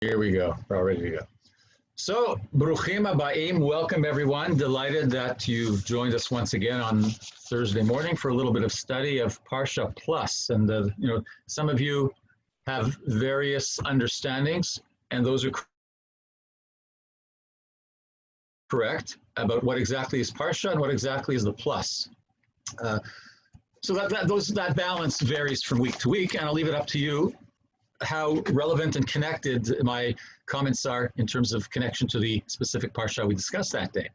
Here we go. We're all ready to go. So, Bruchim Habayim, welcome everyone. Delighted that you've joined us once again on Thursday morning for a little bit of study of Parsha Plus. And some of you have various understandings, and those are correct about what exactly is Parsha and what exactly is the plus. So that balance varies from week to week, and I'll leave it up to you how relevant and connected my comments are in terms of connection to the specific parsha we discussed that day.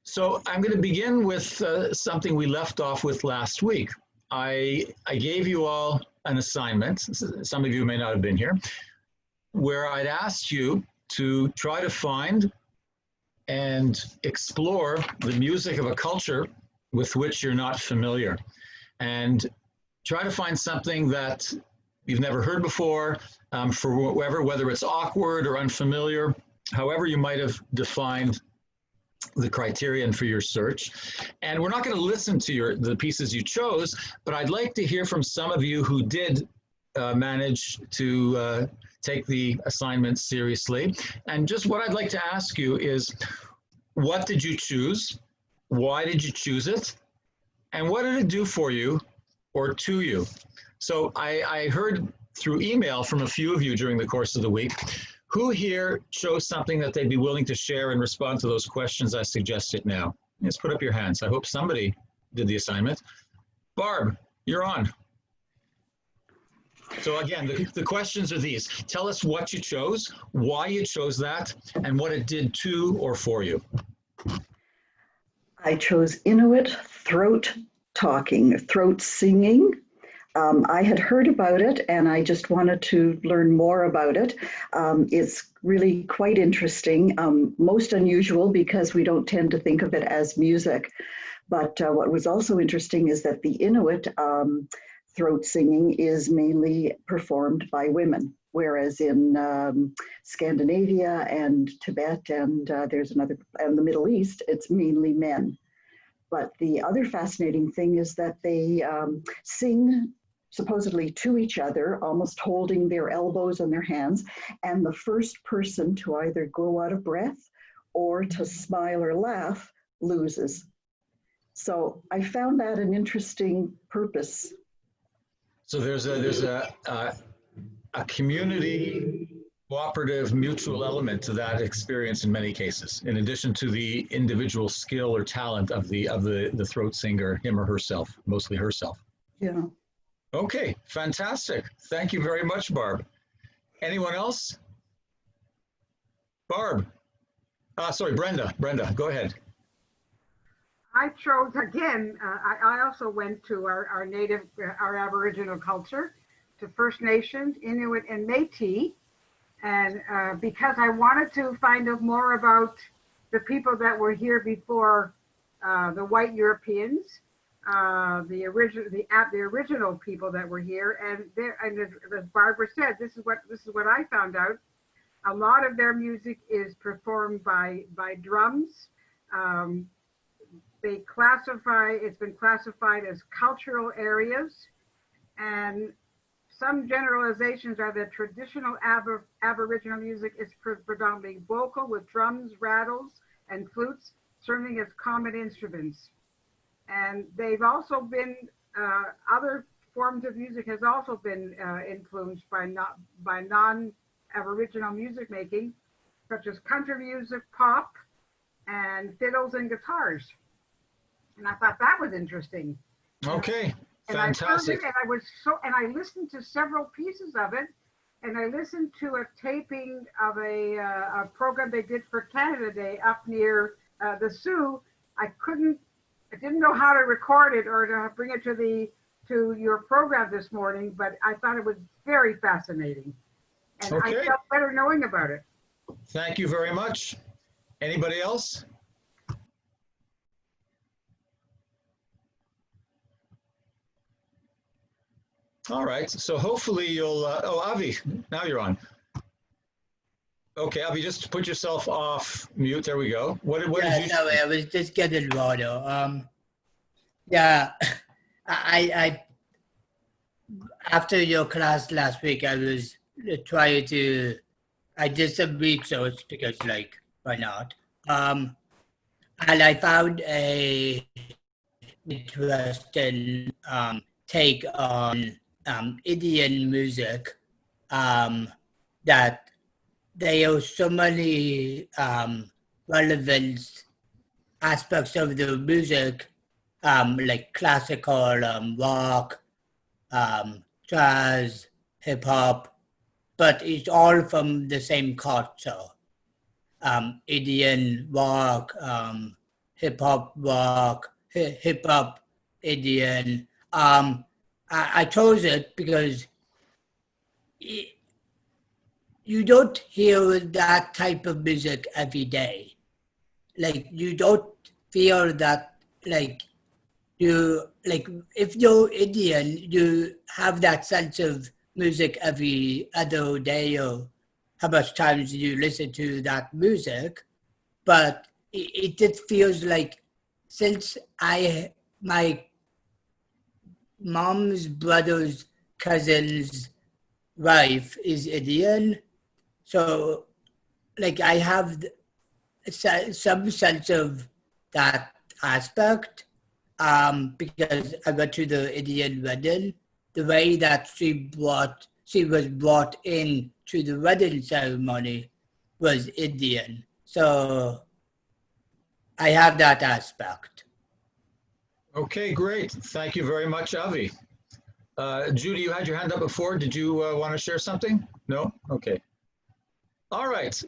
So I'm going to begin with something we left off with last week. I gave you all an assignment, some of you may not have been here, where I'd asked you to try to find and explore the music of a culture with which you're not familiar, and try to find something that you've never heard before, for whether it's awkward or unfamiliar, however you might have defined the criterion for your search. And we're not going to listen to the pieces you chose, but I'd like to hear from some of you who did manage to take the assignment seriously. And just what I'd like to ask you is, what did you choose? Why did you choose it? And what did it do for you or to you? So I heard through email from a few of you during the course of the week, who here chose something that they'd be willing to share and respond to those questions I suggested now? Just put up your hands. I hope somebody did the assignment. Barb, you're on. So again, the questions are these. Tell us what you chose, why you chose that, and what it did to or for you. I chose Inuit throat talking, throat singing. I had heard about it and I just wanted to learn more about it. It's really quite interesting, most unusual because we don't tend to think of it as music. But what was also interesting is that the Inuit throat singing is mainly performed by women, whereas in Scandinavia and Tibet and and the Middle East, it's mainly men. But the other fascinating thing is that they sing supposedly to each other, almost holding their elbows and their hands, and the first person to either go out of breath or to smile or laugh loses. So I found that an interesting purpose. So there's a community cooperative mutual element to that experience in many cases, in addition to the individual skill or talent of the throat singer, him or herself, mostly herself. Yeah. Okay, fantastic. Thank you very much, Barb. Anyone else? Barb. Sorry, Brenda. Brenda, go ahead. I chose, again, I also went to our native, our Aboriginal culture, to First Nations, Inuit, and Métis. And because I wanted to find out more about the people that were here before the white Europeans, the original people that were here, and as Barbara said, this is what I found out. A lot of their music is performed by drums. It's been classified as cultural areas, and some generalizations are that traditional Aboriginal music is predominantly vocal with drums, rattles, and flutes serving as common instruments. And they've also been, other forms of music has also been influenced by non-Aboriginal music making, such as country music, pop, and fiddles and guitars. And I thought that was interesting. Okay, and fantastic. And I listened to several pieces of it, and I listened to a taping of a program they did for Canada Day up near the Sioux. I didn't know how to record it or to bring it to your program this morning, but I thought it was very fascinating. And okay. I felt better knowing about it. Thank you very much. Anybody else? All right, so hopefully you'll, Avi, now you're on. Okay, Avi, just put yourself off mute. There we go. What did you? Sorry, I was just getting water. Yeah, I after your class last week, I was trying to I did some research because, like, why not? And I found a interesting take on Indian music that there are so many relevant aspects of the music, like classical, rock, jazz, hip hop, but it's all from the same culture. Indian rock, hip hop rock, hip hop Indian. I chose it because you don't hear that type of music every day. Like, you don't feel that, like, if you're Indian, you have that sense of music every other day, or how much times you listen to that music. But it just feels like, since my mom's brother's cousin's wife is Indian, so, like, I have some sense of that aspect, because I went to the Indian wedding. The way that she was brought in to the wedding ceremony was Indian. So I have that aspect. Okay, great. Thank you very much, Avi. Judy, you had your hand up before. Did you want to share something? No? Okay. All right.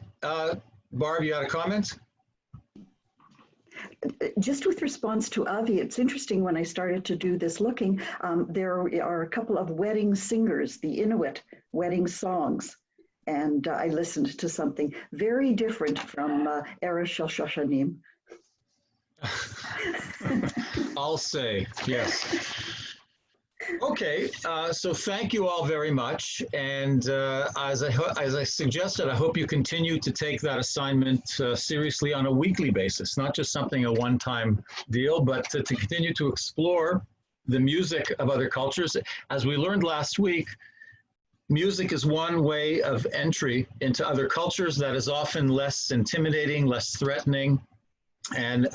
Barb, you had a comment? Just with response to Avi, it's interesting when I started to do this looking, there are a couple of wedding singers, the Inuit wedding songs. And I listened to something very different from Eresh Shel Shoshanim. I'll say, yes. Okay, so thank you all very much. And as I suggested, I hope you continue to take that assignment seriously on a weekly basis, not just something a one-time deal, but to continue to explore the music of other cultures. As we learned last week, music is one way of entry into other cultures that is often less intimidating, less threatening, and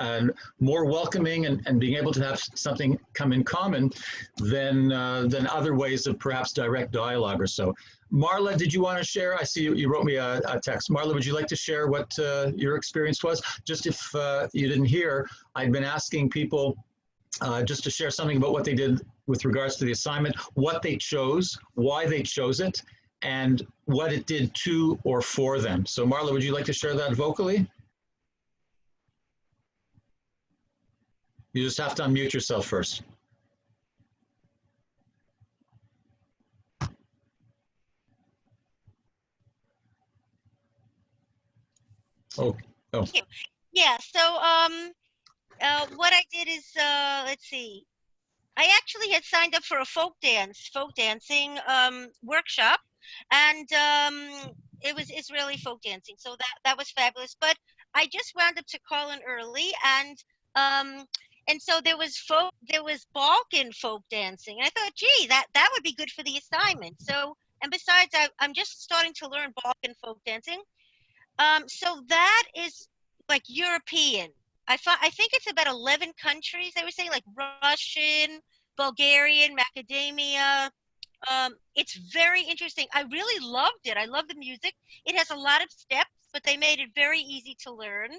more welcoming, and being able to have something come in common than other ways of perhaps direct dialogue or so. Marla, did you want to share? I see you wrote me a text. Marla, would you like to share what your experience was? Just if you didn't hear, I'd been asking people just to share something about what they did with regards to the assignment, what they chose, why they chose it, and what it did to or for them. So Marla, would you like to share that vocally? You just have to unmute yourself first. Oh. Yeah, so what I did is, let's see, I actually had signed up for a folk dancing workshop, and it was Israeli folk dancing, so that was fabulous. But I just wound up to call in early, and so there was Balkan folk dancing, and I thought, gee, that would be good for the assignment. So, and besides, I'm just starting to learn Balkan folk dancing. So that is like European. I think it's about 11 countries. They were saying, like Russian, Bulgarian, Macadamia. It's very interesting. I really loved it. I love the music. It has a lot of steps, but they made it very easy to learn,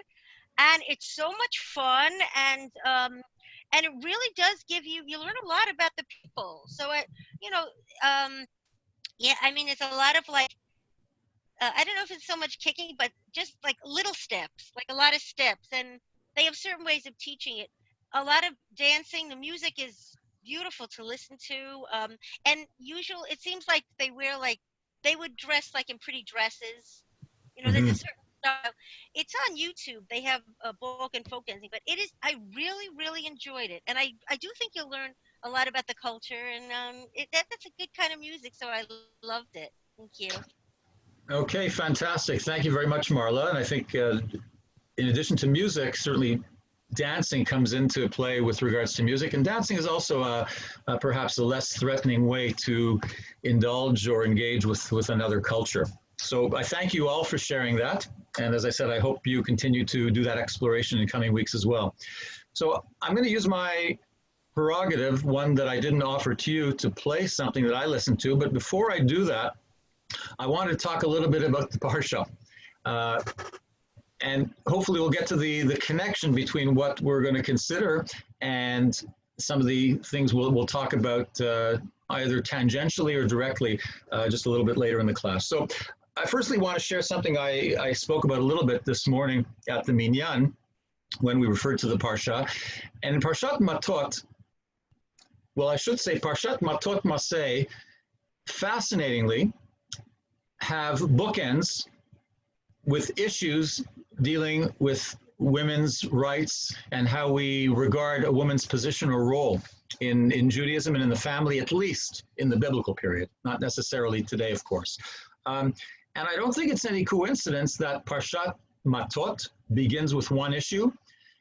and it's so much fun. And it really does give you learn a lot about the people. So yeah, I mean, it's a lot of like. I don't know if it's so much kicking, but just like little steps, like a lot of steps. And they have certain ways of teaching it. A lot of dancing, the music is beautiful to listen to. And usually it seems like they would dress like in pretty dresses. You know, there's a certain style. It's on YouTube. They have Balkan folk dancing, but I really, really enjoyed it. And I do think you'll learn a lot about the culture. And that's a good kind of music. So I loved it. Thank you. Okay, fantastic. Thank you very much, Marla. And I think in addition to music, certainly dancing comes into play with regards to music. And dancing is also perhaps a less threatening way to indulge or engage with another culture. So I thank you all for sharing that. And as I said, I hope you continue to do that exploration in coming weeks as well. So I'm going to use my prerogative, one that I didn't offer to you, to play something that I listened to. But before I do that, I want to talk a little bit about the parsha. And hopefully we'll get to the connection between what we're going to consider and some of the things we'll talk about either tangentially or directly just a little bit later in the class. So I firstly want to share something I spoke about a little bit this morning at the Minyan when we referred to the Parsha. And in Parshat Matot, well, I should say Parshat Matot Maseh, fascinatingly, have bookends with issues dealing with women's rights and how we regard a woman's position or role in Judaism and in the family, at least in the biblical period, not necessarily today, of course. And I don't think it's any coincidence that Parshat Matot begins with one issue,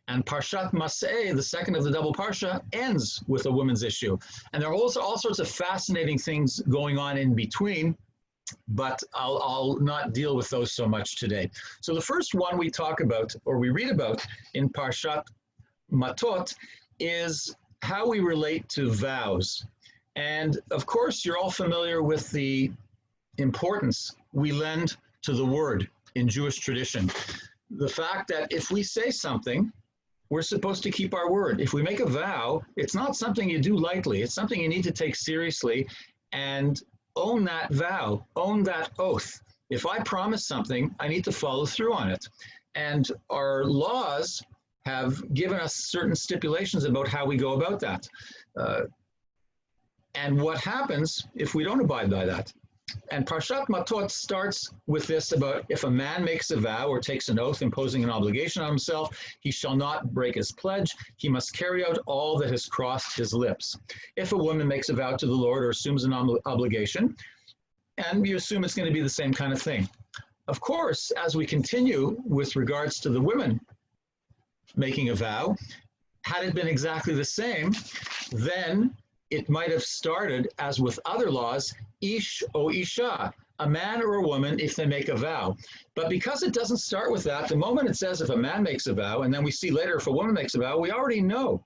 and Parshat Maseh, the second of the double Parsha, ends with a woman's issue. And there are also all sorts of fascinating things going on in between, but I'll not deal with those so much today. So the first one we talk about, or we read about in Parshat Matot, is how we relate to vows. And of course, you're all familiar with the importance we lend to the word in Jewish tradition. The fact that if we say something, we're supposed to keep our word. If we make a vow, it's not something you do lightly. It's something you need to take seriously and own that vow, own that oath. If I promise something, I need to follow through on it. And our laws have given us certain stipulations about how we go about that. And what happens if we don't abide by that? And Parshat Matot starts with this about if a man makes a vow or takes an oath imposing an obligation on himself, he shall not break his pledge. He must carry out all that has crossed his lips. If a woman makes a vow to the Lord or assumes an obligation, and you assume it's going to be the same kind of thing. Of course, as we continue with regards to the women making a vow, had it been exactly the same, then it might have started, as with other laws, ish o isha, a man or a woman if they make a vow. But because it doesn't start with that, the moment it says if a man makes a vow, and then we see later if a woman makes a vow, we already know.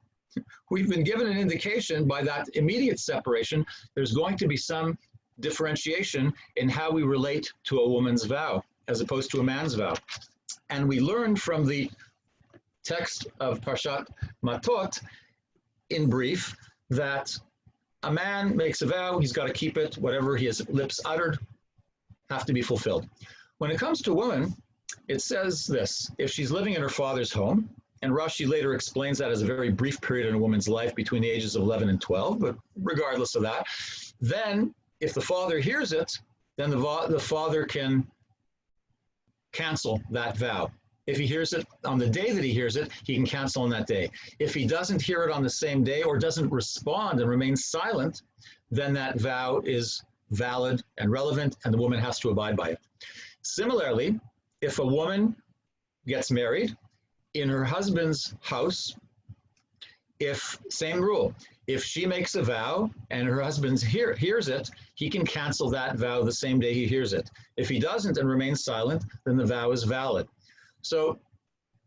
We've been given an indication by that immediate separation, there's going to be some differentiation in how we relate to a woman's vow as opposed to a man's vow. And we learned from the text of Parshat Matot, in brief, that a man makes a vow, he's got to keep it, whatever his lips uttered have to be fulfilled. When it comes to a woman, it says this: if she's living in her father's home, and Rashi later explains that as a very brief period in a woman's life between the ages of 11 and 12, but regardless of that, then if the father hears it, then the father can cancel that vow. If he hears it on the day that he hears it, he can cancel on that day. If he doesn't hear it on the same day or doesn't respond and remains silent, then that vow is valid and relevant and the woman has to abide by it. Similarly, if a woman gets married in her husband's house, same rule, if she makes a vow and her husband hears it, he can cancel that vow the same day he hears it. If he doesn't and remains silent, then the vow is valid. So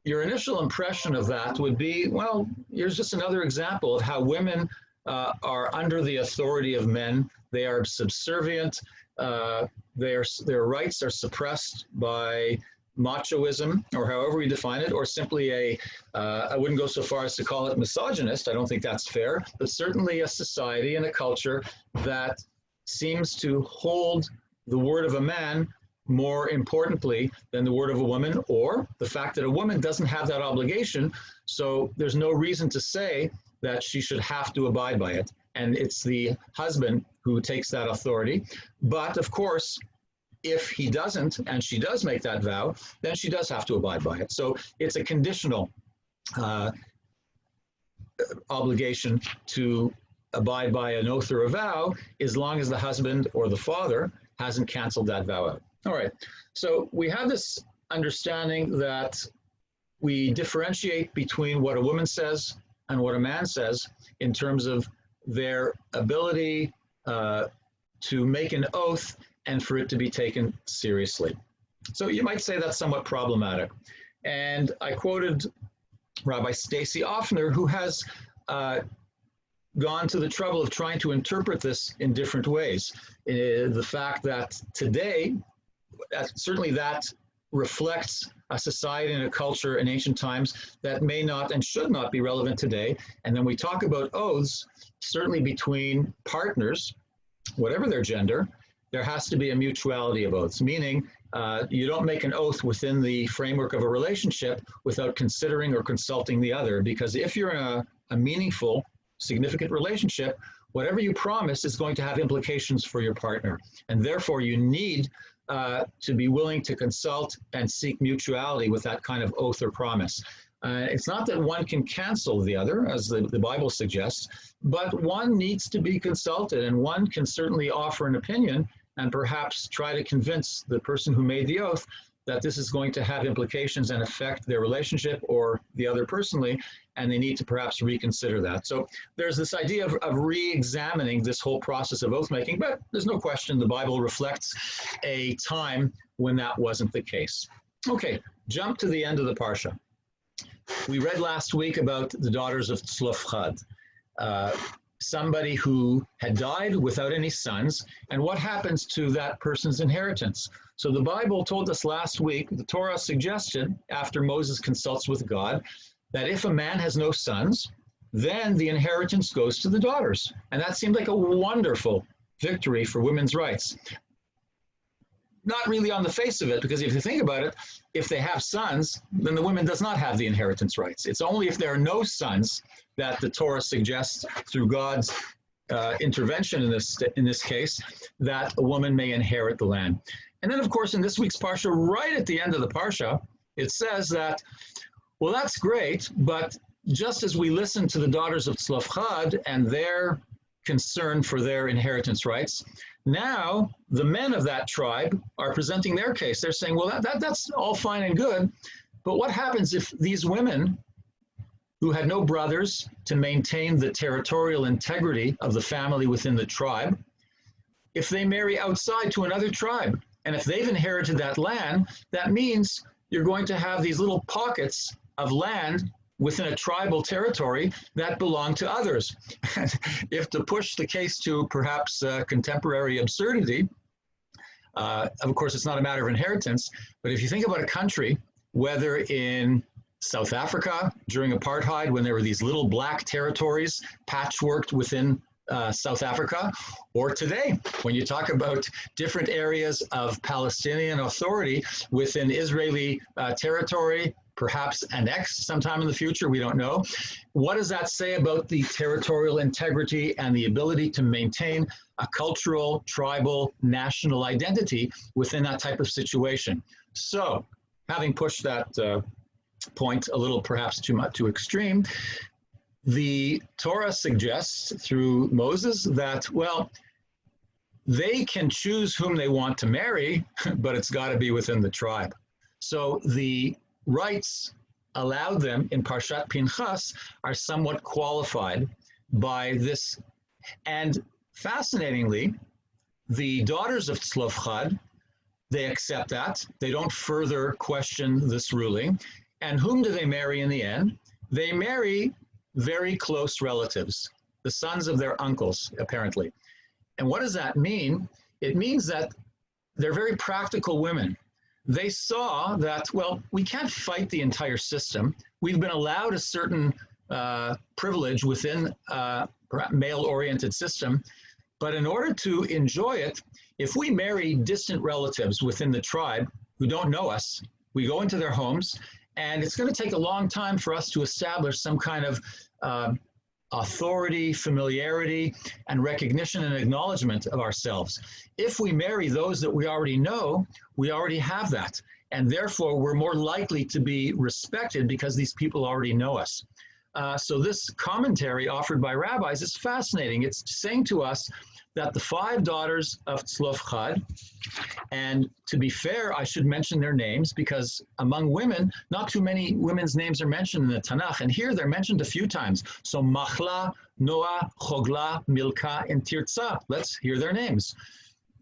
your initial impression of that would be, well, here's just another example of how women are under the authority of men. They are subservient. Their rights are suppressed by machoism, or however we define it, or simply I wouldn't go so far as to call it misogynist. I don't think that's fair, but certainly a society and a culture that seems to hold the word of a man more importantly than the word of a woman, or the fact that a woman doesn't have that obligation, so there's no reason to say that she should have to abide by it. And it's the husband who takes that authority. But of course, if he doesn't, and she does make that vow, then she does have to abide by it. So it's a conditional obligation to abide by an oath or a vow as long as the husband or the father hasn't canceled that vow out. All right, so we have this understanding that we differentiate between what a woman says and what a man says in terms of their ability to make an oath and for it to be taken seriously. So you might say that's somewhat problematic. And I quoted Rabbi Stacy Offner, who has gone to the trouble of trying to interpret this in different ways. The fact that today, certainly that reflects a society and a culture in ancient times that may not and should not be relevant today. And then we talk about oaths, certainly between partners, whatever their gender, there has to be a mutuality of oaths, meaning you don't make an oath within the framework of a relationship without considering or consulting the other, because if you're in a meaningful, significant relationship, whatever you promise is going to have implications for your partner. And therefore you need to be willing to consult and seek mutuality with that kind of oath or promise. It's not that one can cancel the other, as the Bible suggests, but one needs to be consulted, and one can certainly offer an opinion and perhaps try to convince the person who made the oath that this is going to have implications and affect their relationship or the other personally, and they need to perhaps reconsider that. So there's this idea of re-examining this whole process of oath-making, but there's no question the Bible reflects a time when that wasn't the case. Okay, jump to the end of the parsha. We read last week about the daughters of Slovkhad, somebody who had died without any sons, and what happens to that person's inheritance. So the Bible told us last week, the Torah suggested, after Moses consults with God, that if a man has no sons, then the inheritance goes to the daughters. And that seemed like a wonderful victory for women's rights. Not really on the face of it, because if you think about it, if they have sons, then the woman does not have the inheritance rights. It's only if there are no sons that the Torah suggests, through God's intervention in this case, that a woman may inherit the land. And then, of course, in this week's parsha, right at the end of the parsha, it says that, well, that's great, but just as we listen to the daughters of Slovkhad and their concern for their inheritance rights, now the men of that tribe are presenting their case. They're saying, well, that's all fine and good, but what happens if these women who had no brothers to maintain the territorial integrity of the family within the tribe, if they marry outside to another tribe, and if they've inherited that land, that means you're going to have these little pockets of land within a tribal territory that belong to others. If to push the case to perhaps contemporary absurdity, of course, it's not a matter of inheritance, but if you think about a country, whether in South Africa during apartheid, when there were these little black territories patchworked within South Africa, or today, when you talk about different areas of Palestinian authority within Israeli territory, perhaps annexed sometime in the future, we don't know. What does that say about the territorial integrity and the ability to maintain a cultural, tribal, national identity within that type of situation? So, having pushed that point a little perhaps too extreme, the Torah suggests through Moses that, well, they can choose whom they want to marry, but it's got to be within the tribe. So the rights allowed them in Parshat Pinchas are somewhat qualified by this. And fascinatingly, the daughters of Slovkhad, they accept that. They don't further question this ruling. And whom do they marry in the end? They marry very close relatives, the sons of their uncles, apparently. And what does that mean? It means that they're very practical women. They saw that, well, we can't fight the entire system. We've been allowed a certain privilege within a male-oriented system, but in order to enjoy it, if we marry distant relatives within the tribe who don't know us, we go into their homes, and it's going to take a long time for us to establish some kind of authority, familiarity, and recognition and acknowledgement of ourselves. If we marry those that we already know, we already have that. And therefore, we're more likely to be respected because these people already know us. So this commentary offered by rabbis is fascinating. It's saying to us that the 5 daughters of Slovkhad, and to be fair, I should mention their names because among women, not too many women's names are mentioned in the Tanakh, and here they're mentioned a few times. So Machla, Noah, Chogla, Milka, and Tirza. Let's hear their names.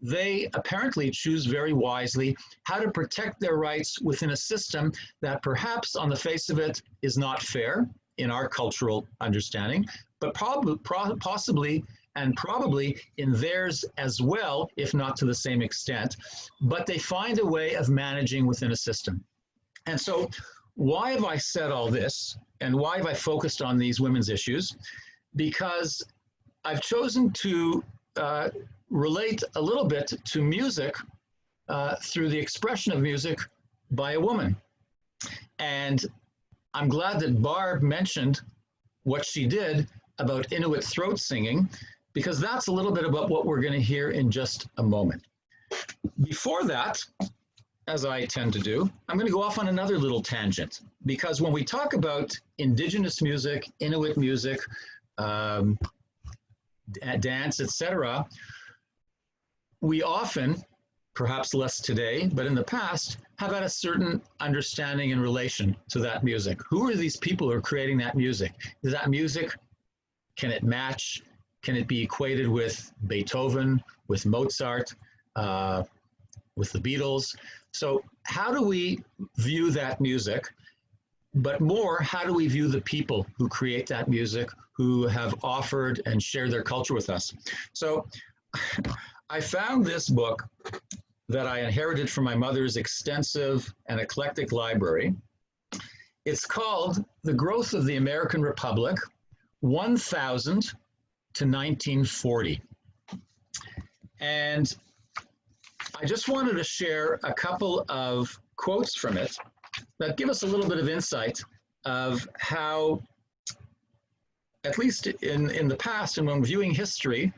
they apparently choose very wisely how to protect their rights within a system that perhaps on the face of it is not fair in our cultural understanding, but possibly and probably in theirs as well, if not to the same extent. But they find a way of managing within a system. And so why have I said all this? And why have I focused on these women's issues? Because I've chosen to relate a little bit to music through the expression of music by a woman. And I'm glad that Barb mentioned what she did about Inuit throat singing, because that's a little bit about what we're going to hear in just a moment. Before that, as I tend to do, I'm going to go off on another little tangent, because when we talk about Indigenous music, Inuit music, dance, etc., we often, perhaps less today, but in the past, have had a certain understanding in relation to that music. Who are these people who are creating that music? Is that music, can it match? Can it be equated with Beethoven, with Mozart, with the Beatles? So how do we view that music? But more, how do we view the people who create that music, who have offered and shared their culture with us? So I found this book that I inherited from my mother's extensive and eclectic library. It's called The Growth of the American Republic, 1000 to 1940. And I just wanted to share a couple of quotes from it that give us a little bit of insight of how, at least in the past and when viewing history,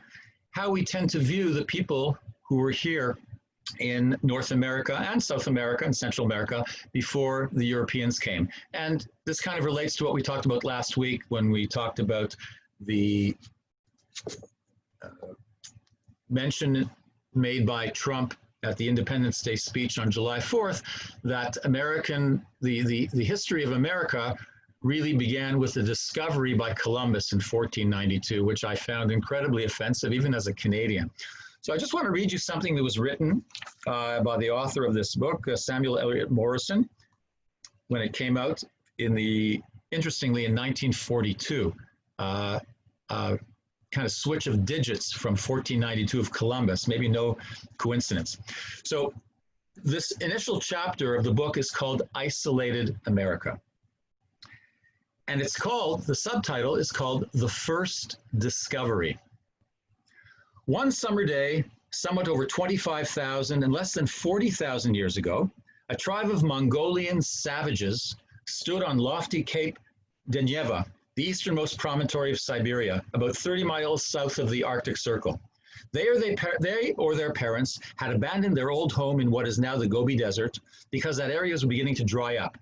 how we tend to view the people who were here in North America and South America and Central America before the Europeans came. And this kind of relates to what we talked about last week when we talked about the mention made by Trump at the Independence Day speech on July 4th, that the history of America really began with the discovery by Columbus in 1492, which I found incredibly offensive, even as a Canadian. So I just want to read you something that was written by the author of this book, Samuel Eliot Morison, when it came out interestingly in 1942, kind of switch of digits from 1492 of Columbus, maybe no coincidence. So this initial chapter of the book is called Isolated America. And the subtitle is called The First Discovery. One summer day, somewhat over 25,000 and less than 40,000 years ago, a tribe of Mongolian savages stood on lofty Cape Deneva, the easternmost promontory of Siberia, about 30 miles south of the Arctic Circle. They or their parents had abandoned their old home in what is now the Gobi Desert because that area was beginning to dry up.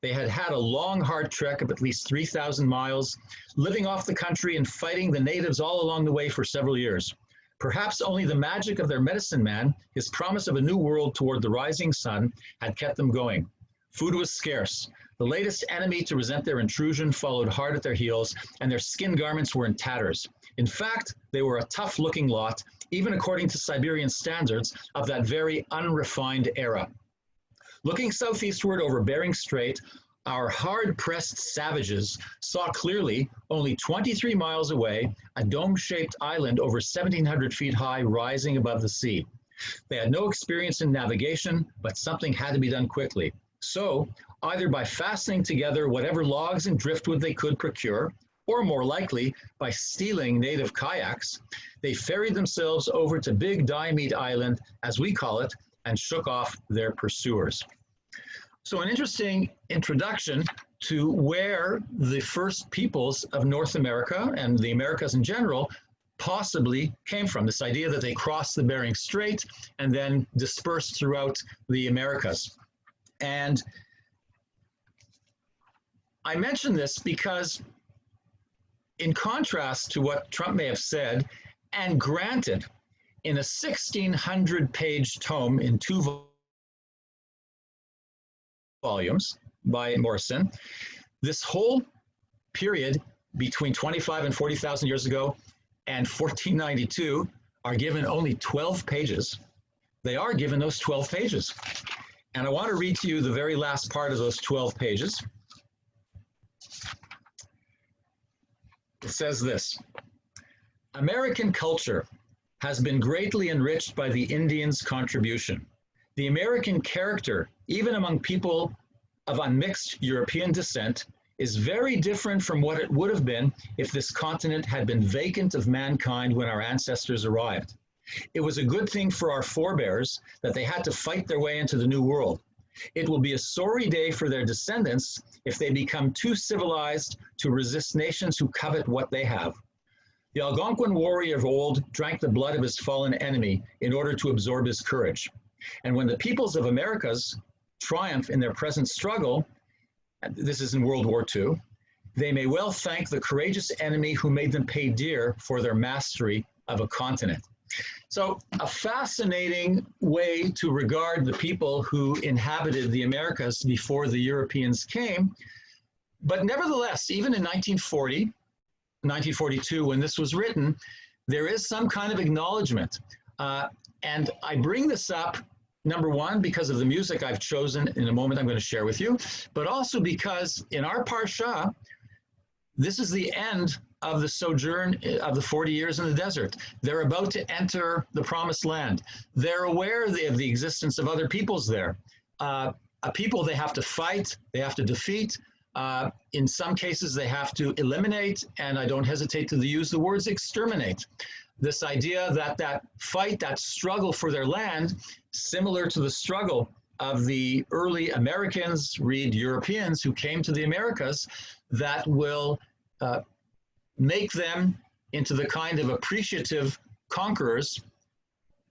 They had had a long, hard trek of at least 3,000 miles, living off the country and fighting the natives all along the way for several years. Perhaps only the magic of their medicine man, his promise of a new world toward the rising sun, had kept them going. Food was scarce. The latest enemy to resent their intrusion followed hard at their heels, and their skin garments were in tatters. In fact, they were a tough-looking lot, even according to Siberian standards of that very unrefined era. Looking southeastward over Bering Strait, our hard-pressed savages saw clearly, only 23 miles away, a dome-shaped island over 1,700 feet high rising above the sea. They had no experience in navigation, but something had to be done quickly. So, either by fastening together whatever logs and driftwood they could procure, or more likely, by stealing native kayaks, they ferried themselves over to Big Diomede Island, as we call it, and shook off their pursuers. So an interesting introduction to where the first peoples of North America and the Americas in general possibly came from, this idea that they crossed the Bering Strait and then dispersed throughout the Americas. And I mention this because in contrast to what Trump may have said, and granted, in a 1,600-page tome in 2 volumes by Morison, this whole period between 25 and 40,000 years ago and 1492 are given only 12 pages. They are given those 12 pages. And I want to read to you the very last part of those 12 pages. It says this: American culture has been greatly enriched by the Indians' contribution. The American character, even among people of unmixed European descent, is very different from what it would have been if this continent had been vacant of mankind when our ancestors arrived. It was a good thing for our forebears that they had to fight their way into the New World. It will be a sorry day for their descendants if they become too civilized to resist nations who covet what they have. The Algonquin warrior of old drank the blood of his fallen enemy in order to absorb his courage. And when the peoples of Americas triumph in their present struggle, this is in World War II, they may well thank the courageous enemy who made them pay dear for their mastery of a continent. So a fascinating way to regard the people who inhabited the Americas before the Europeans came. But nevertheless, even in 1942, when this was written, there is some kind of acknowledgement. And I bring this up, number one, because of the music I've chosen in a moment I'm going to share with you, but also because in our parasha, this is the end of the sojourn of the 40 years in the desert. They're about to enter the promised land. They're aware of the existence of other peoples there. A people they have to fight, they have to defeat. In some cases, they have to eliminate, and I don't hesitate to use the words exterminate. This idea that that fight, that struggle for their land, similar to the struggle of the early Americans, read Europeans, who came to the Americas, that will make them into the kind of appreciative conquerors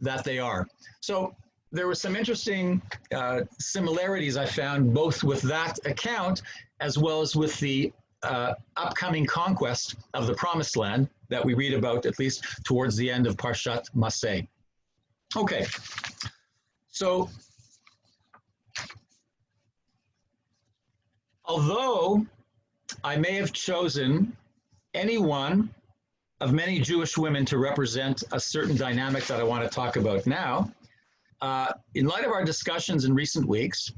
that they are. So there were some interesting similarities I found both with that account as well as with the upcoming conquest of the Promised Land that we read about at least towards the end of Parshat Maseh. Okay, so although I may have chosen any one of many Jewish women to represent a certain dynamic that I want to talk about now, in light of our discussions in recent weeks,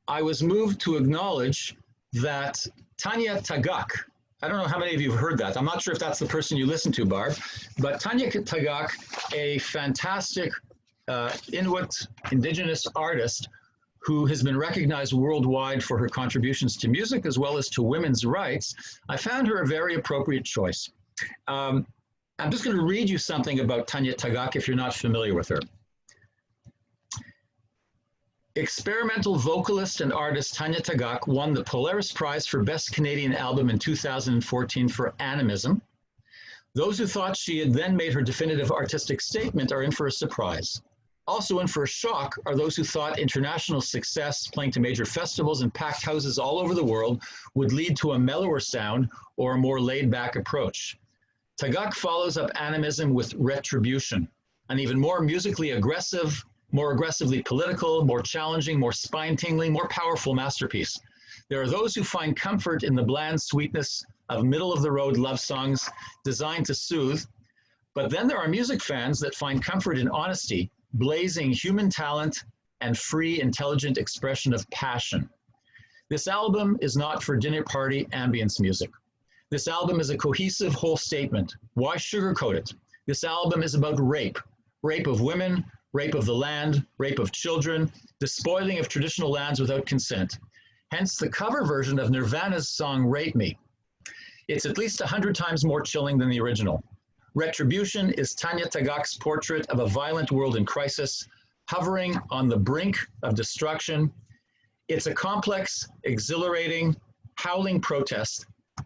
I was moved to acknowledge that Tanya Tagaka, I don't know how many of you have heard that. I'm not sure if that's the person you listen to, Barb, but Tanya Tagaka, a fantastic Inuit indigenous artist who has been recognized worldwide for her contributions to music as well as to women's rights, I found her a very appropriate choice. I'm just going to read you something about Tanya Tagaka if you're not familiar with her. Experimental vocalist and artist Tanya Tagaka won the Polaris Prize for Best Canadian Album in 2014 for Animism. Those who thought she had then made her definitive artistic statement are in for a surprise. Also in for a shock are those who thought international success, playing to major festivals and packed houses all over the world, would lead to a mellower sound or a more laid-back approach. Tagaka follows up animism with Retribution, an even more musically aggressive, more aggressively political, more challenging, more spine-tingling, more powerful masterpiece. There are those who find comfort in the bland sweetness of middle-of-the-road love songs designed to soothe, but then there are music fans that find comfort in honesty, blazing human talent, and free, intelligent expression of passion. This album is not for dinner party ambience music. This album is a cohesive whole statement. Why sugarcoat it? This album is about rape, rape of women, rape of the land, rape of children, despoiling of traditional lands without consent. Hence the cover version of Nirvana's song Rape Me. It's at least 100 times more chilling than the original. Retribution is Tanya Tagaka's portrait of a violent world in crisis, hovering on the brink of destruction. It's a complex, exhilarating, howling protest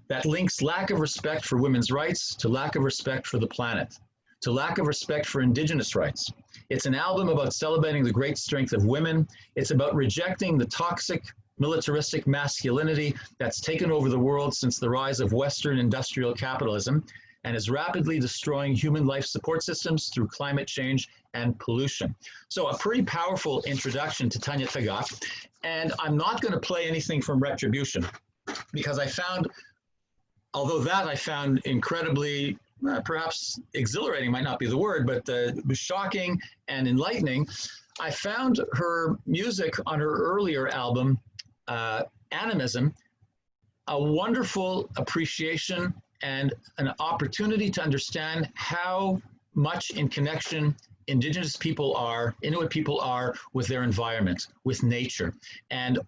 that links lack of respect for women's rights to lack of respect for the planet, to lack of respect for indigenous rights. It's an album about celebrating the great strength of women. It's about rejecting the toxic, militaristic masculinity that's taken over the world since the rise of Western industrial capitalism and is rapidly destroying human life support systems through climate change and pollution. So a pretty powerful introduction to Tanya Tagaka. And I'm not going to play anything from Retribution because I found, although that I found incredibly perhaps exhilarating might not be the word, but it was shocking and enlightening. I found her music on her earlier album, Animism, a wonderful appreciation and an opportunity to understand how much in connection Indigenous people are, Inuit people are with their environment, with nature. And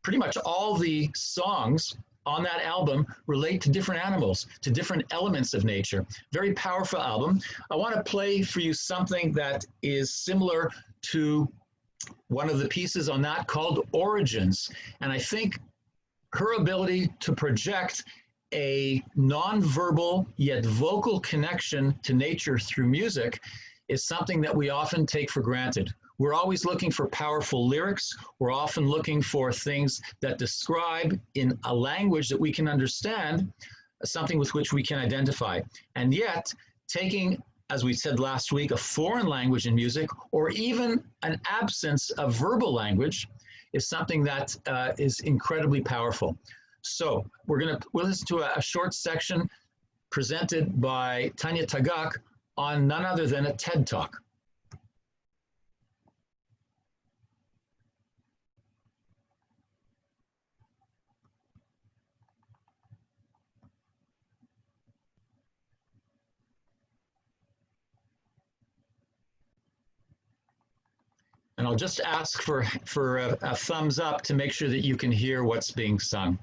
pretty much all the songs on that album relate to different animals, to different elements of nature. Very powerful album. I want to play for you something that is similar to one of the pieces on that called Origins. And I think her ability to project a non-verbal yet vocal connection to nature through music is something that we often take for granted. We're always looking for powerful lyrics. We're often looking for things that describe in a language that we can understand, something with which we can identify. And yet, taking, as we said last week, a foreign language in music, or even an absence of verbal language, is something that is incredibly powerful. So we'll listen to a short section presented by Tanya Tagaka on none other than a TED Talk. And I'll just ask for a thumbs up to make sure that you can hear what's being sung.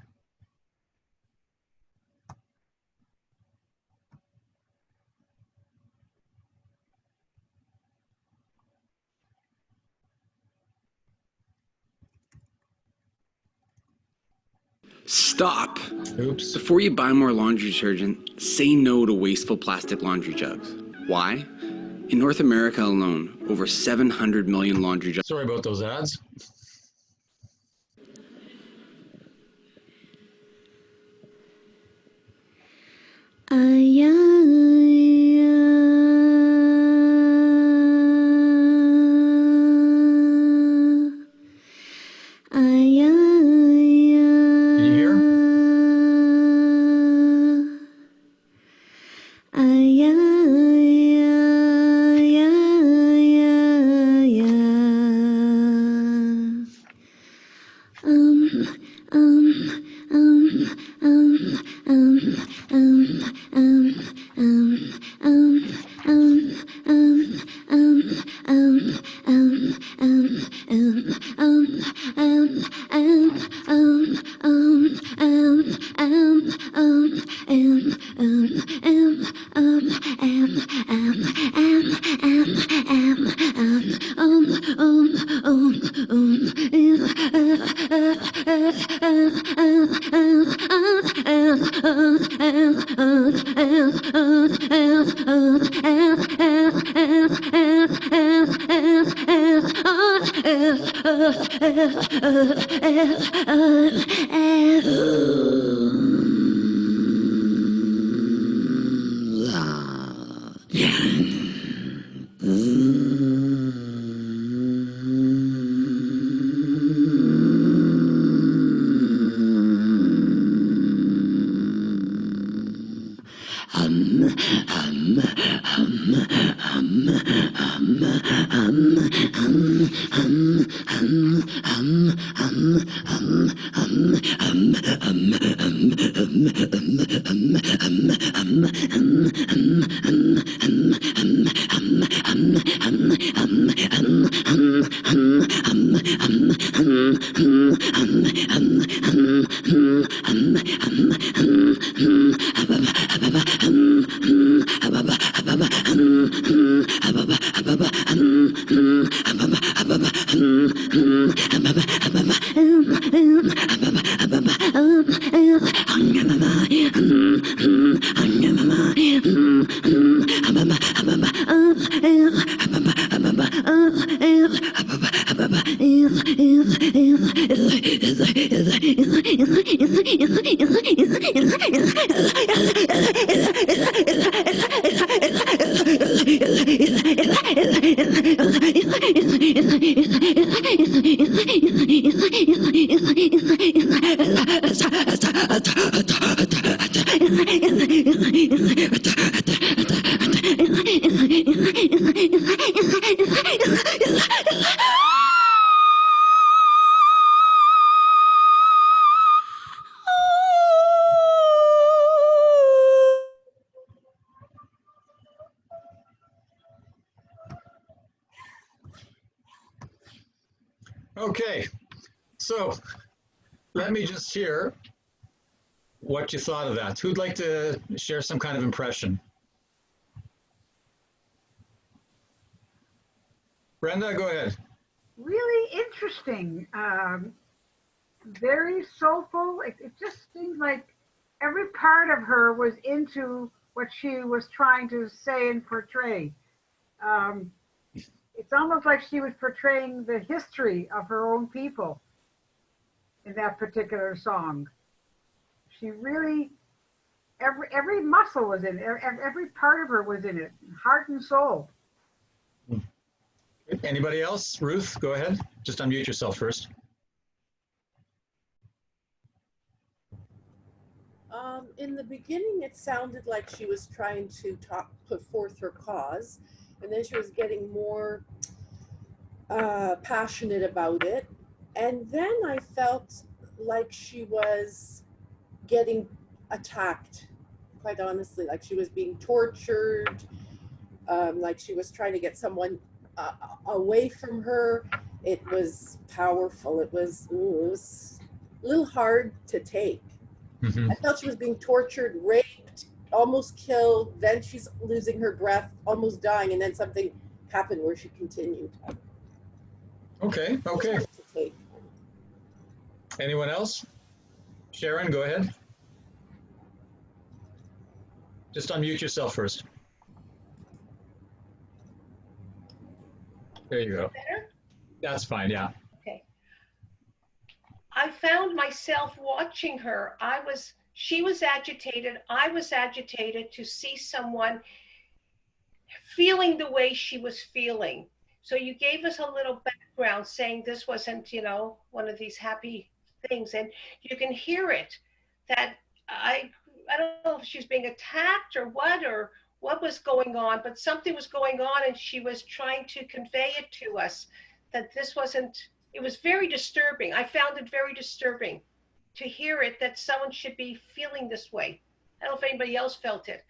Stop. Oops. Before you buy more laundry detergent, say no to wasteful plastic laundry jugs. Why? In North America alone, over 700 million laundry jugs. Sorry about those ads. Can you hear? Okay, so let me just hear what you thought of that. Who'd like to share some kind of impression? Brenda, go ahead. Really interesting. Very soulful. It just seemed like every part of her was into what she was trying to say and portray. It's almost like she was portraying the history of her own people in that particular song. She really, every muscle was in it, every part of her was in it, heart and soul. Anybody else? Ruth, go ahead. Just unmute yourself first. In the beginning, it sounded like she was trying to put forth her cause, and then she was getting more passionate about it. And then I felt like she was getting attacked, quite honestly, like she was being tortured, like she was trying to get someone away from her. It was powerful. It was a little hard to take. Mm-hmm. I felt she was being tortured, raped, almost killed. Then she's losing her breath, almost dying, and then something happened where she continued. Okay, okay. Anyone else? Sharon, go ahead. Just unmute yourself first. There you go. Better? That's fine, yeah. Okay. I found myself watching her. She was agitated. I was agitated to see someone feeling the way she was feeling. So you gave us a little background saying this wasn't, one of these happy things. And you can hear it, that I don't know if she's being attacked or what was going on, but something was going on, and she was trying to convey it to us that this wasn't, it was very disturbing. I found it very disturbing to hear it, that someone should be feeling this way. I don't know if anybody else felt it.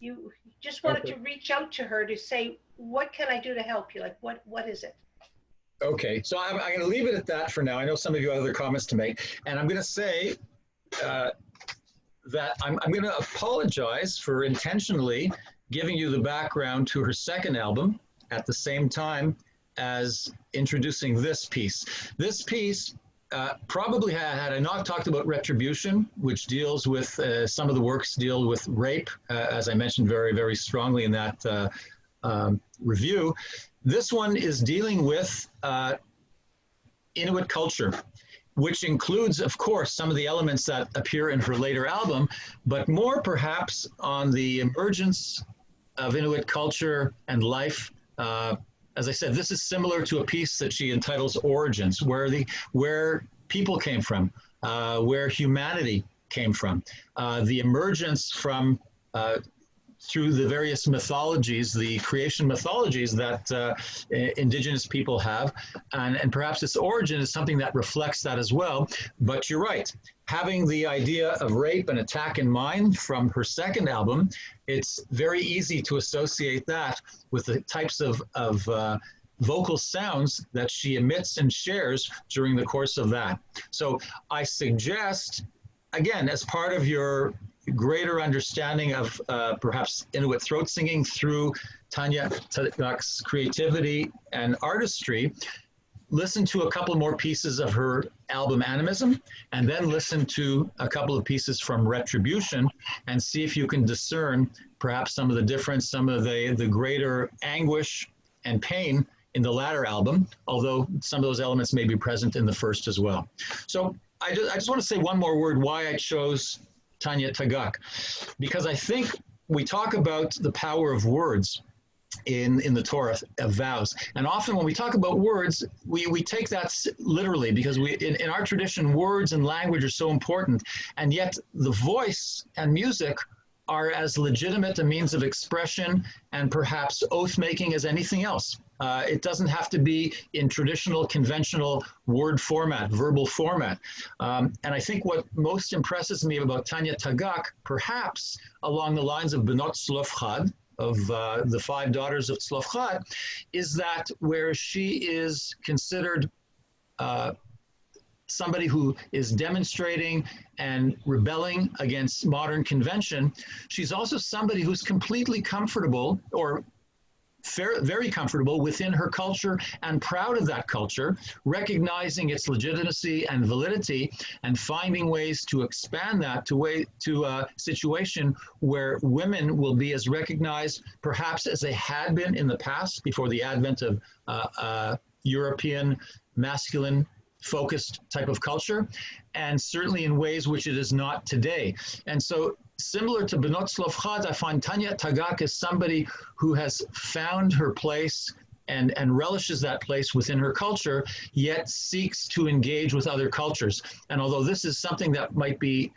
You just wanted to reach out to her to say, what can I do to help you? Like, what is it? Okay, so I'm going to leave it at that for now. I know some of you have other comments to make, and I'm going to say that I'm going to apologize for intentionally giving you the background to her second album at the same time as introducing this piece. This piece probably had I not talked about retribution, which deals with, some of the works deal with rape, as I mentioned very, very strongly in that review. This one is dealing with Inuit culture, which includes, of course, some of the elements that appear in her later album, but more perhaps on the emergence of Inuit culture and life. As I said, this is similar to a piece that she entitles Origins, where people came from, where humanity came from, the emergence from through the various mythologies, the creation mythologies that indigenous people have. And perhaps its origin is something that reflects that as well. But you're right, having the idea of rape and attack in mind from her second album, it's very easy to associate that with the types of vocal sounds that she emits and shares during the course of that. So I suggest, again, as part of your greater understanding of perhaps Inuit throat singing through Tanya Tagaka's creativity and artistry, listen to a couple more pieces of her album Animism, and then listen to a couple of pieces from Retribution, and see if you can discern perhaps some of the difference, some of the greater anguish and pain in the latter album, although some of those elements may be present in the first as well. So I just want to say one more word why I chose Tanya Tagaka, because I think we talk about the power of words, in the Torah of vows. And often when we talk about words, we take that literally, because in our tradition, words and language are so important. And yet the voice and music are as legitimate a means of expression and perhaps oath-making as anything else. It doesn't have to be in traditional, conventional word format, verbal format. And I think what most impresses me about Tanya Tagaka, perhaps along the lines of Benot Slovkhad, of the 5 daughters of Slovkhad, is that where she is considered somebody who is demonstrating and rebelling against modern convention, she's also somebody who's completely comfortable, or very comfortable within her culture and proud of that culture, recognizing its legitimacy and validity, and finding ways to expand that to a situation where women will be as recognized perhaps as they had been in the past before the advent of European masculine focused type of culture, and certainly in ways which it is not today. And so similar to Benot Slovkhad, I find Tanya Tagaka is somebody who has found her place and relishes that place within her culture, yet seeks to engage with other cultures. And although this is something that might be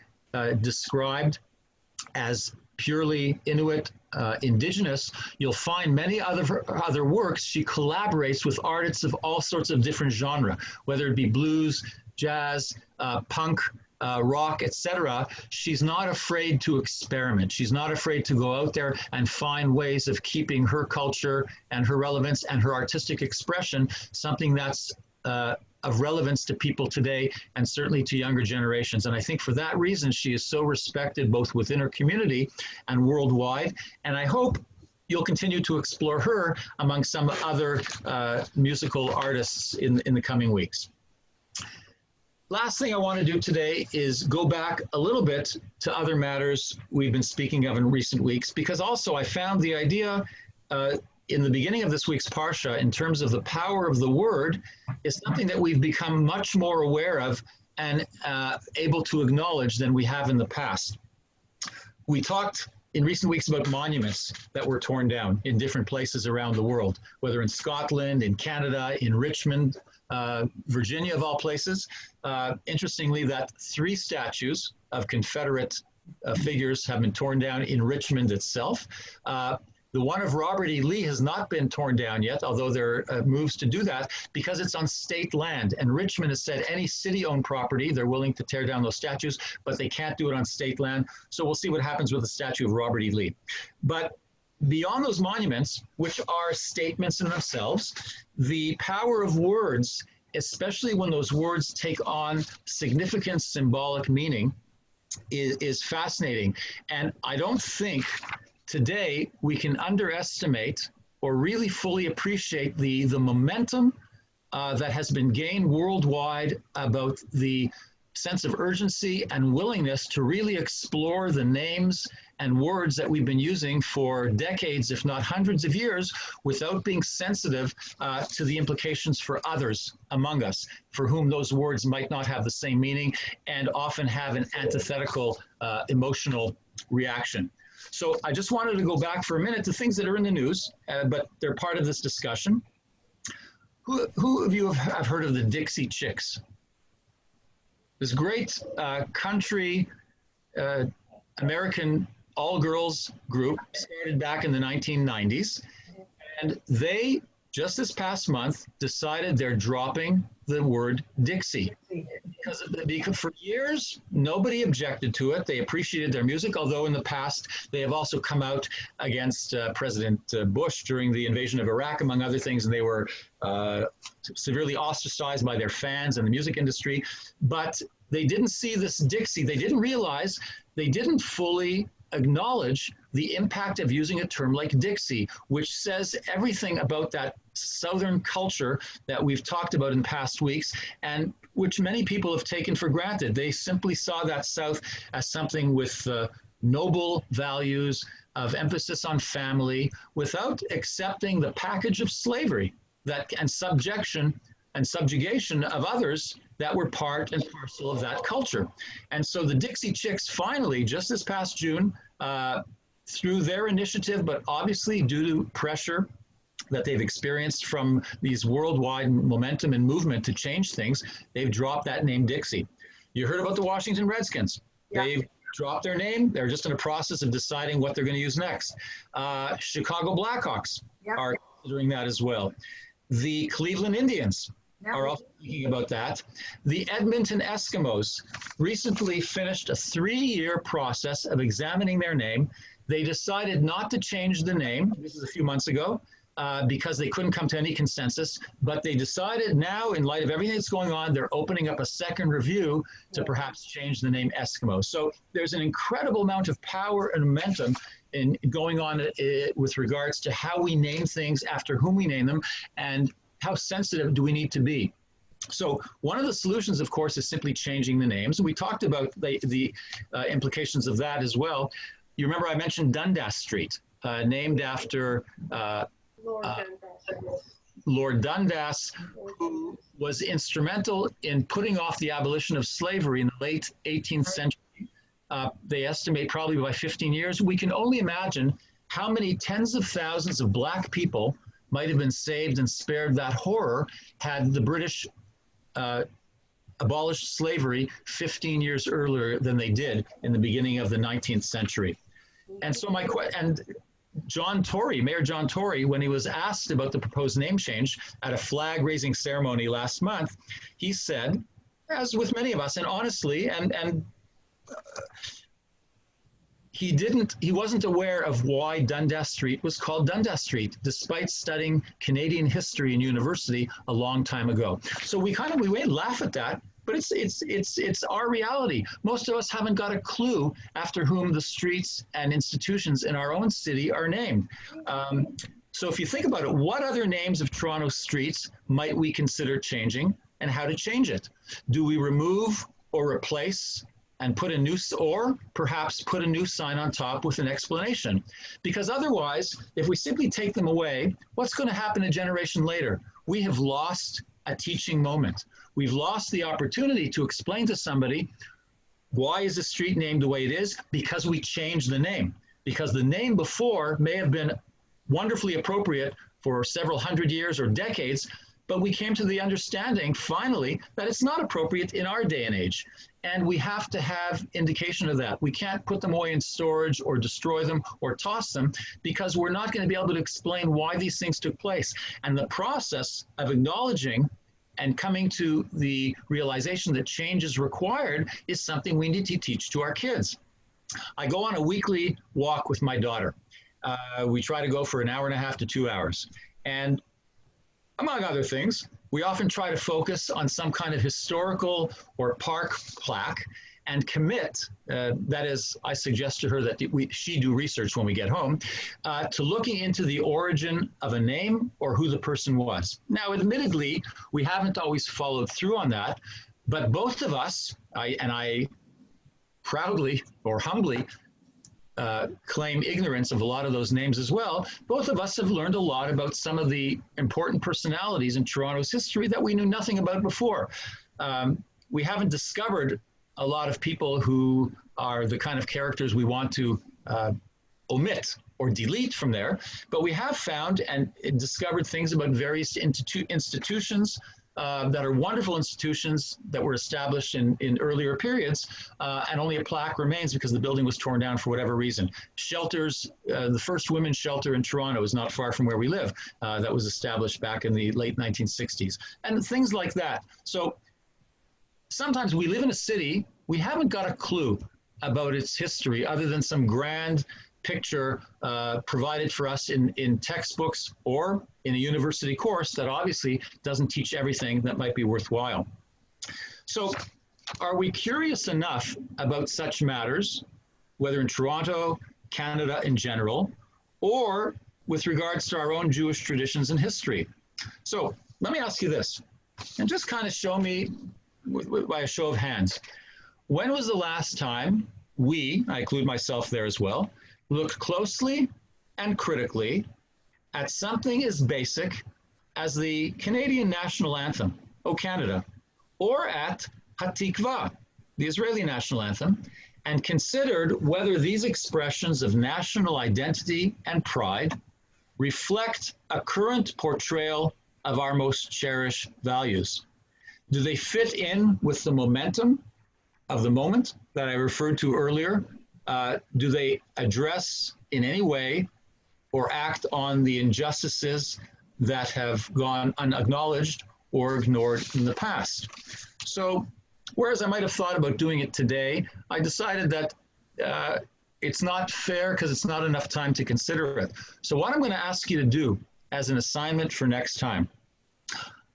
described as purely Inuit, indigenous, you'll find many other works. She collaborates with artists of all sorts of different genres, whether it be blues, jazz, punk, rock, etc. She's not afraid to experiment. She's not afraid to go out there and find ways of keeping her culture and her relevance and her artistic expression something that's of relevance to people today, and certainly to younger generations. And I think for that reason, she is so respected both within her community and worldwide. And I hope you'll continue to explore her among some other musical artists in the coming weeks. Last thing I want to do today is go back a little bit to other matters we've been speaking of in recent weeks, because also I found the idea in the beginning of this week's Parsha, in terms of the power of the word, is something that we've become much more aware of and able to acknowledge than we have in the past. We talked in recent weeks about monuments that were torn down in different places around the world, whether in Scotland, in Canada, in Richmond, Virginia, of all places. Interestingly, that 3 statues of Confederate figures have been torn down in Richmond itself. The one of Robert E. Lee has not been torn down yet, although there are moves to do that, because it's on state land. And Richmond has said any city-owned property, they're willing to tear down those statues, but they can't do it on state land. So we'll see what happens with the statue of Robert E. Lee. But beyond those monuments, which are statements in themselves, the power of words, especially when those words take on significant symbolic meaning, is fascinating. And I don't think today we can underestimate or really fully appreciate the momentum that has been gained worldwide about the sense of urgency and willingness to really explore the names and words that we've been using for decades, if not hundreds of years, without being sensitive to the implications for others among us, for whom those words might not have the same meaning and often have an antithetical emotional reaction. So I just wanted to go back for a minute to things that are in the news, but they're part of this discussion. Who of you have heard of the Dixie Chicks? This great country American all-girls group started back in the 1990s. And they, just this past month, decided they're dropping the word Dixie. Because for years, nobody objected to it. They appreciated their music, although in the past, they have also come out against President Bush during the invasion of Iraq, among other things, and they were severely ostracized by their fans and the music industry. But they didn't see this Dixie. They didn't realize, they didn't fully acknowledge the impact of using a term like Dixie, which says everything about that Southern culture that we've talked about in past weeks, and which many people have taken for granted. They simply saw that South as something with noble values of emphasis on family, without accepting the package of slavery and subjugation of others that were part and parcel of that culture. And so the Dixie Chicks finally, just this past June, through their initiative, but obviously due to pressure that they've experienced from these worldwide momentum and movement to change things, they've dropped that name Dixie. You heard about the Washington Redskins. Yeah. They've dropped their name. They're just in a process of deciding what they're going to use next. Chicago Blackhawks are considering that as well. The Cleveland Indians are also thinking about that. The Edmonton Eskimos recently finished a 3-year process of examining their name. They decided not to change the name. This is a few months ago. Because they couldn't come to any consensus, but they decided now, in light of everything that's going on, they're opening up a second review to perhaps change the name Eskimo. So there's an incredible amount of power and momentum in going on with regards to how we name things, after whom we name them, and how sensitive do we need to be. So one of the solutions, of course, is simply changing the names. We talked about the implications of that as well. You remember I mentioned Dundas Street, named after Lord Dundas, who was instrumental in putting off the abolition of slavery in the late 18th century. They estimate probably by 15 years. We can only imagine how many tens of thousands of black people might have been saved and spared that horror had the British abolished slavery 15 years earlier than they did in the beginning of the 19th century. And so John Tory, Mayor John Tory, when he was asked about the proposed name change at a flag-raising ceremony last month, he said, as with many of us, and honestly, he wasn't aware of why Dundas Street was called Dundas Street, despite studying Canadian history in university a long time ago. So we laugh at that, but it's our reality. Most of us haven't got a clue after whom the streets and institutions in our own city are named. So if you think about it, what other names of Toronto streets might we consider changing, and how to change it? Do we remove or replace and perhaps put a new sign on top with an explanation? Because otherwise, if we simply take them away, what's going to happen a generation later? We have lost a teaching moment. We've lost the opportunity to explain to somebody, why is the street named the way it is? Because we changed the name. Because the name before may have been wonderfully appropriate for several hundred years or decades, but we came to the understanding finally that it's not appropriate in our day and age. And we have to have indication of that. We can't put them away in storage or destroy them or toss them, because we're not going to be able to explain why these things took place. And the process of acknowledging and coming to the realization that change is required is something we need to teach to our kids. I go on a weekly walk with my daughter. We try to go for an hour and a half to 2 hours. And among other things, we often try to focus on some kind of historical or park plaque and commit, that is, I suggest to her that she do research when we get home, to looking into the origin of a name or who the person was. Now, admittedly, we haven't always followed through on that, but both of us, I proudly or humbly claim ignorance of a lot of those names as well, both of us have learned a lot about some of the important personalities in Toronto's history that we knew nothing about before. We haven't discovered a lot of people who are the kind of characters we want to omit or delete from there, but we have found and discovered things about various institutions that are wonderful institutions that were established in earlier periods, and only a plaque remains because the building was torn down for whatever reason. Shelters, the first women's shelter in Toronto is not far from where we live. That was established back in the late 1960s, and things like that. So sometimes we live in a city, we haven't got a clue about its history other than some grand picture provided for us in textbooks or in a university course that obviously doesn't teach everything that might be worthwhile. So are we curious enough about such matters, whether in Toronto, Canada in general, or with regards to our own Jewish traditions and history? So let me ask you this, and just kind of show me by a show of hands. When was the last time we, I include myself there as well, looked closely and critically at something as basic as the Canadian national anthem, O Canada, or at Hatikvah, the Israeli national anthem, and considered whether these expressions of national identity and pride reflect a current portrayal of our most cherished values. Do they fit in with the momentum of the moment that I referred to earlier? Do they address in any way or act on the injustices that have gone unacknowledged or ignored in the past? So, whereas I might have thought about doing it today, I decided that it's not fair because it's not enough time to consider it. So what I'm going to ask you to do as an assignment for next time,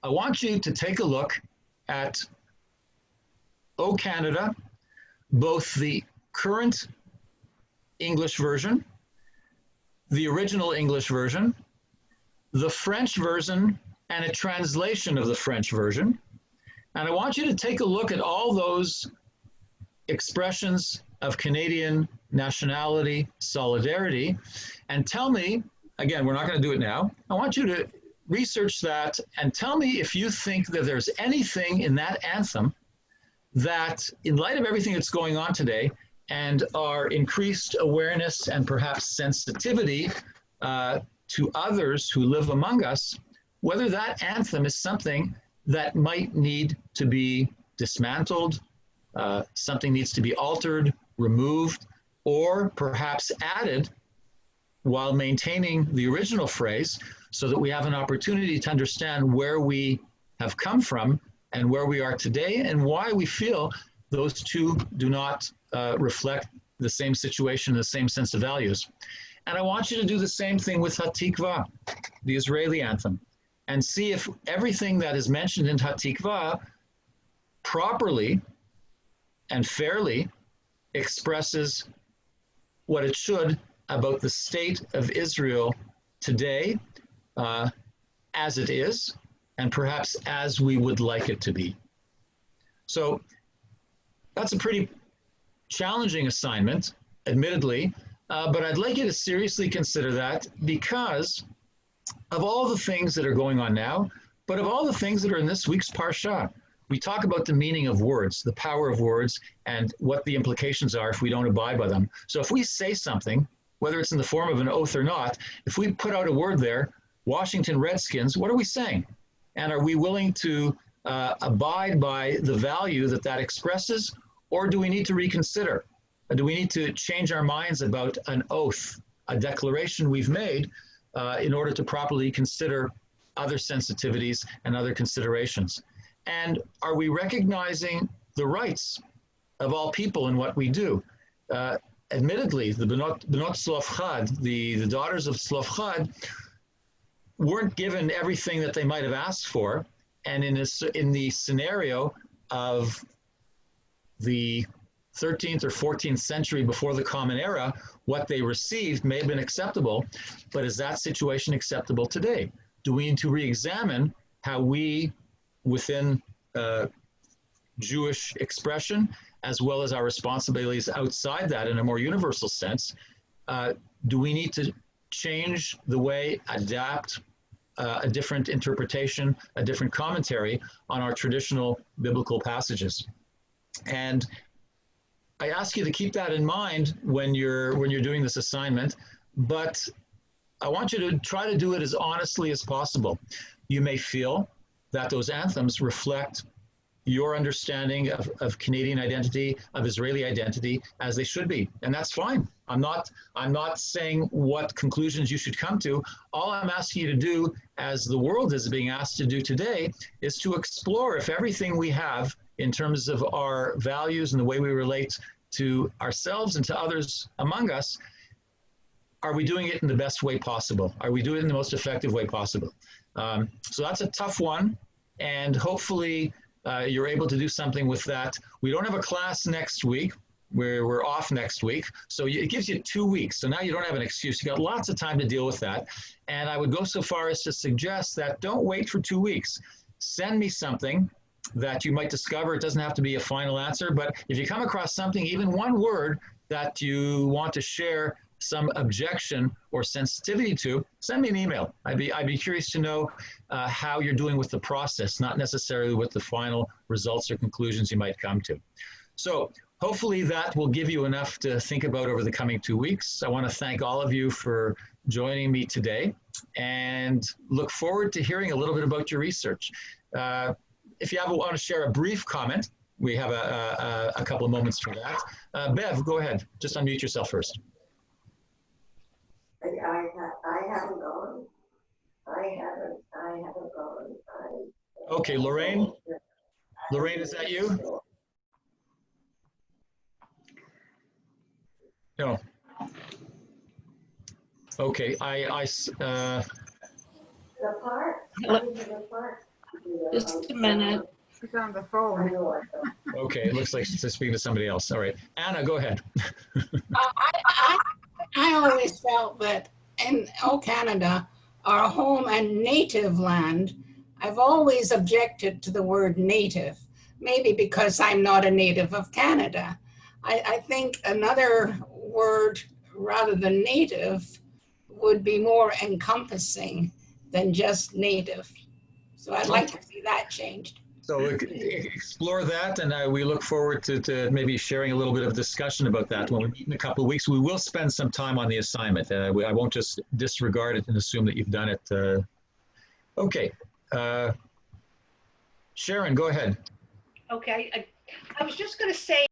I want you to take a look at O Canada, both the current English version, the original English version, the French version, and a translation of the French version. And I want you to take a look at all those expressions of Canadian nationality, solidarity, and tell me, again, we're not going to do it now, I want you to research that and tell me if you think that there's anything in that anthem that, in light of everything that's going on today and our increased awareness and perhaps sensitivity to others who live among us, whether that anthem is something that might need to be dismantled, something needs to be altered, removed, or perhaps added while maintaining the original phrase so that we have an opportunity to understand where we have come from and where we are today and why we feel those two do not reflect the same situation, the same sense of values. And I want you to do the same thing with Hatikvah, the Israeli anthem, and see if everything that is mentioned in Hatikvah properly and fairly expresses what it should about the state of Israel today, as it is, and perhaps as we would like it to be. So that's a pretty challenging assignment, admittedly, but I'd like you to seriously consider that because of all the things that are going on now, but of all the things that are in this week's parasha. We talk about the meaning of words, the power of words, and what the implications are if we don't abide by them. So if we say something, whether it's in the form of an oath or not, if we put out a word there, Washington Redskins, what are we saying? And are we willing to abide by the value that that expresses, or do we need to reconsider? Do we need to change our minds about an oath, a declaration we've made in order to properly consider other sensitivities and other considerations? And are we recognizing the rights of all people in what we do? Admittedly, the Slovkhad, the Daughters of Slovkhad, weren't given everything that they might have asked for. And in the scenario of the 13th or 14th century before the Common Era, what they received may have been acceptable, but is that situation acceptable today? Do we need to re-examine how we, within Jewish expression, as well as our responsibilities outside that in a more universal sense, do we need to change the way, adapt a different interpretation, a different commentary on our traditional biblical passages? And I ask you to keep that in mind when you're doing this assignment, but I want you to try to do it as honestly as possible. You may feel that those anthems reflect your understanding of Canadian identity, of Israeli identity, as they should be, and that's fine. I'm not saying what conclusions you should come to. All I'm asking you to do, as the world is being asked to do today, is to explore if everything we have in terms of our values and the way we relate to ourselves and to others among us, are we doing it in the best way possible? Are we doing it in the most effective way possible? So that's a tough one, and hopefully you're able to do something with that. We don't have a class next week. We're off next week. So it gives you 2 weeks. So now you don't have an excuse. You got lots of time to deal with that. And I would go so far as to suggest that don't wait for 2 weeks. Send me something that you might discover. It doesn't have to be a final answer, but if you come across something, even one word that you want to share some objection or sensitivity to, send me an email. I'd be curious to know how you're doing with the process, not necessarily with the final results or conclusions you might come to. So hopefully that will give you enough to think about over the coming 2 weeks. I want to thank all of you for joining me today and look forward to hearing a little bit about your research. If you want to share a brief comment, we have a couple of moments for that. Bev, go ahead. Just unmute yourself first. I haven't gone. I haven't gone. Okay, Lorraine? Lorraine, is that you? No. Okay, The part. Just a minute. She's on the phone. okay, it looks like she's speaking to somebody else. All right, Anna, go ahead. I always felt that in Canada, our home and native land, I've always objected to the word native, maybe because I'm not a native of Canada. I think another word rather than native would be more encompassing than just native. So I'd like to see that changed. So explore that, and we look forward to maybe sharing a little bit of discussion about that when we meet in a couple of weeks. We will spend some time on the assignment. I won't just disregard it and assume that you've done it. Okay. Sharon, go ahead. Okay, I was just going to say